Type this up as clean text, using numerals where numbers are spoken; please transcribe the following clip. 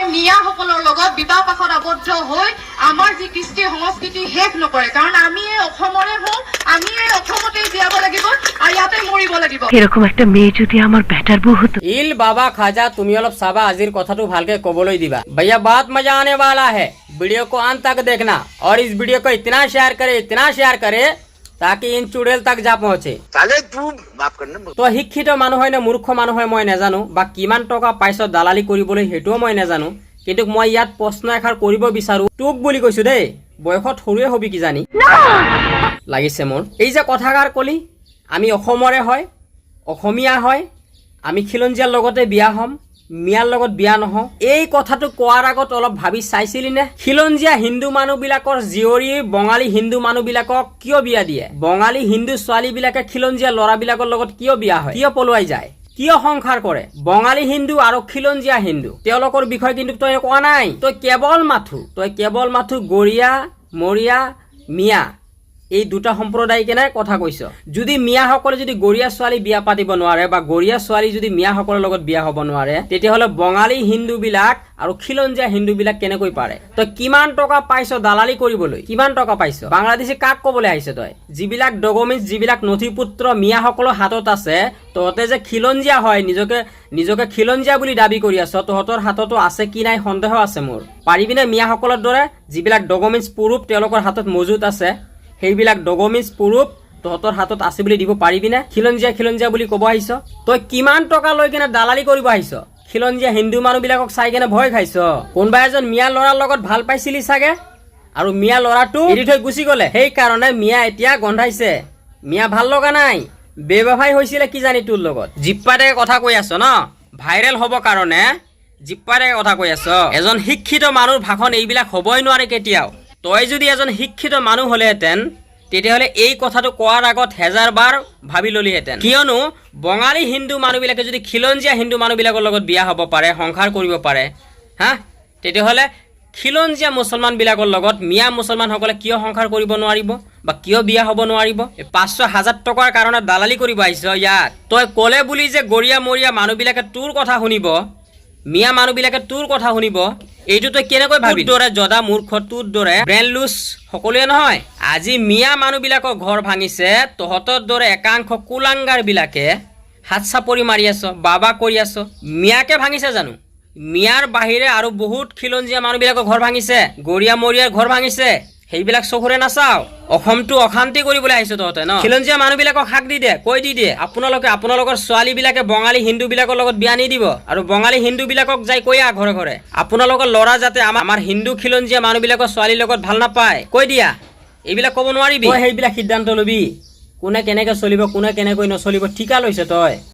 মিয়াসকলৰ লগত বিবাহ পাশত আবদ্ধ হৈ আমাৰ যি কৃষ্টি সংস্কৃতি শেষ নকৰে, কাৰণ আমি এই অসমৰে হওঁ, আমি এই অসমতেই জীয়াব লাগিব আৰু ইয়াতে মৰিব লাগিব। এৰকম একটা মেয়ে যদি আমাৰ বেটাৰ বউ হতো। ইল বাবা খাজা, তুমি অলপ চাবা, আজিৰ কথাটো ভালকে কবলৈ দিবা। भैया बात मजा आने वाला है, वीडियो को अंत तक देखना और इस वीडियो को इतना शेयर करे ताकि इन चुड़ैल तक जा पहुंचे। তো শিক্ষিত মানুহ হয় নে মূৰ্খ মানুহ হয় মই নাজানো, বা কিমান টকা পাইছ দালালি কৰিবলৈ সেইটোও মই নাজানো, কিন্তু মই ইয়াত প্ৰশ্ন এষাৰ কৰিব বিচাৰো। তোক বুলি কৈছো দেই, বয়সত সৰুৱে হবি কিজানি লাগিছে মোৰ। এই যে কথাষাৰ কলি, আমি অসমৰে হয়, অসমীয়া হয়, আমি খিলঞ্জীয়াৰ লগতে বিয়া হ'ম, মিয়াৰ লগত বিয়া নহওঁ। এই কথাটো কোৱাৰ আগত অলপ ভাবি চাইছিলি নে? খিলঞ্জীয়া হিন্দু মানুহবিলাকৰ জীয়ৰী বঙালী হিন্দু মানুহবিলাকক কিয় বিয়া দিয়ে? বঙালী হিন্দু ছোৱালীবিলাকে খিলঞ্জীয়া ল'ৰাবিলাকৰ লগত কিয় বিয়া হয়, কিয় পলুৱাই যায়, কিয় সংসাৰ কৰে? বঙালী হিন্দু আৰু খিলঞ্জীয়া হিন্দু তেওঁলোকৰ বিষয়ে কিন্তু তই কোৱা নাই। তই কেৱল মাথো গৰীয়া, মৰিয়া, মিয়া এই দুটা সম্প্ৰদায় কেনে কথা কৈছ। যদি মিয়াসকলে যদি গৰীয়া ছোৱালী বিয়া পাতিব নোৱাৰে বা গৰীয়া ছোৱালী যদি মিয়াসকলৰ লগত বিয়া হ'ব নোৱাৰে, তেতিয়াহ'লে বঙালী হিন্দু বিলাক আৰু খিলঞ্জীয়া হিন্দু বিলাক কেনেকৈ পাৰে? তই কিমান টকা পাইছ দালালি কৰিবলৈ? কিমান টকা পাইছ? বাংলাদেশী কাক ক'বলৈ আহিছ তই? যিবিলাক ডকুমেণ্টছ, যিবিলাক নথি পত্ৰ মিয়াসকলৰ হাতত আছে, তহঁতে যে খিলঞ্জীয়া হয়, নিজকে খিলঞ্জীয়া বুলি দাবী কৰি আছ, তহঁতৰ হাততো আছে কি নাই সন্দেহ আছে মোৰ। পাৰিবিনে মিয়াসকলৰ দৰে যিবিলাক ডকুমেণ্টছ প্ৰুফ তেওঁলোকৰ হাতত মজুত আছে, সেইবিলাক ডকুমেণ্টছ প্ৰুফ তহঁতৰ হাতত আছে বুলি দিব পাৰিবিনে? খিলঞ্জীয়া বুলি ক'ব আহিছ? তই কিমান টকা লৈ কেনে দালালি কৰিব আহিছ? খিলঞ্জীয়া হিন্দু মানুহবিলাকক চাই কেনে ভয় খাইছ? কোনোবা এজন মিয়া ল'ৰাৰ লগত ভাল পাইছিলি চাগে, আৰু মিয়া ল'ৰাটো এৰি থৈ গুচি গ'লে, সেইকাৰণে মিয়া এতিয়া গন্ধাইছে, মিয়া ভাল লগা নাই, বেৱফাই হৈছিলে কিজানি তোৰ লগত। জিপ্পাতে কথা কৈ আছ ন, ভাইৰেল হ'ব কাৰণে জিপ্পাতে কথা কৈ আছ। এজন শিক্ষিত মানুহৰ ভাষণ এইবিলাক হ'বই নোৱাৰে কেতিয়াও। তই যদি এজন শিক্ষিত মানুহ হলেহেঁতেন, তেতিয়াহ'লে এই কথাটো কোৱাৰ আগত 1000 বাৰ ভাবি ললিহেঁতেন। কিয়নো বঙালী হিন্দু মানুহবিলাকে যদি খিলঞ্জীয়া হিন্দু মানুহবিলাকৰ লগত বিয়া হ'ব পাৰে, সংসাৰ কৰিব পাৰে, তেতিয়াহ'লে খিলঞ্জীয়া মুছলমানবিলাকৰ লগত মিয়া মুছলমানসকলে কিয় সংসাৰ কৰিব নোৱাৰিব বা কিয় বিয়া হ'ব নোৱাৰিব? 500,000 টকাৰ কাৰণে দালালি কৰিব আহিছ ইয়াত। তই ক'লে বুলি যে গৰীয়া মৰীয়া মানুহবিলাকে তোৰ কথা শুনিব, মিয়া মানুহবিলাকে তোৰ কথা শুনিব, এইটো তই কেনেকৈ ভাবি? দৰে জদা মূৰ্খ, তোৰ দৰে ব্ৰেইন লুজ সকলোৱে নহয়। আজি মিয়া মানুহবিলাকৰ ঘৰ ভাঙিছে, তহঁতৰ দৰে একাংশ কুলাংগাৰ বিলাকে হাত চাপৰি মাৰি আছ, বাবা কৰি আছ। মিয়াকে ভাঙিছে জানো? মিয়াৰ বাহিৰে আৰু বহুত খিলঞ্জীয়া মানুহবিলাকৰ ঘৰ ভাঙিছে, গৰীয়া মৰীয়াৰ ঘৰ ভাঙিছে, সেইবিলাক চকুৰে নাচাও। অসমটো অশান্তি কৰিবলৈ আহিছ তহঁতে ন? খিলঞ্জীয়া মানুহবিলাকক হাক দি দে, কৈ দি দিয়ে আপোনালোকৰ ছোৱালীবিলাকে বঙালী হিন্দু বিলাকৰ লগত বিয়া নিদিব, আৰু বঙালী হিন্দু বিলাকক যাই কৈ ঘৰে ঘৰে আপোনালোকৰ ল'ৰা যাতে আমাৰ হিন্দু খিলঞ্জীয়া মানুহবিলাকৰ ছোৱালীৰ লগত ভাল নাপায়, কৈ দিয়া। এইবিলাক ক'ব নোৱাৰিবি, সেইবিলাক সিদ্ধান্ত লবি। কোনে কেনেকে চলিব, কোনে কেনেকৈ নচলিব ঠিকা লৈছে তই।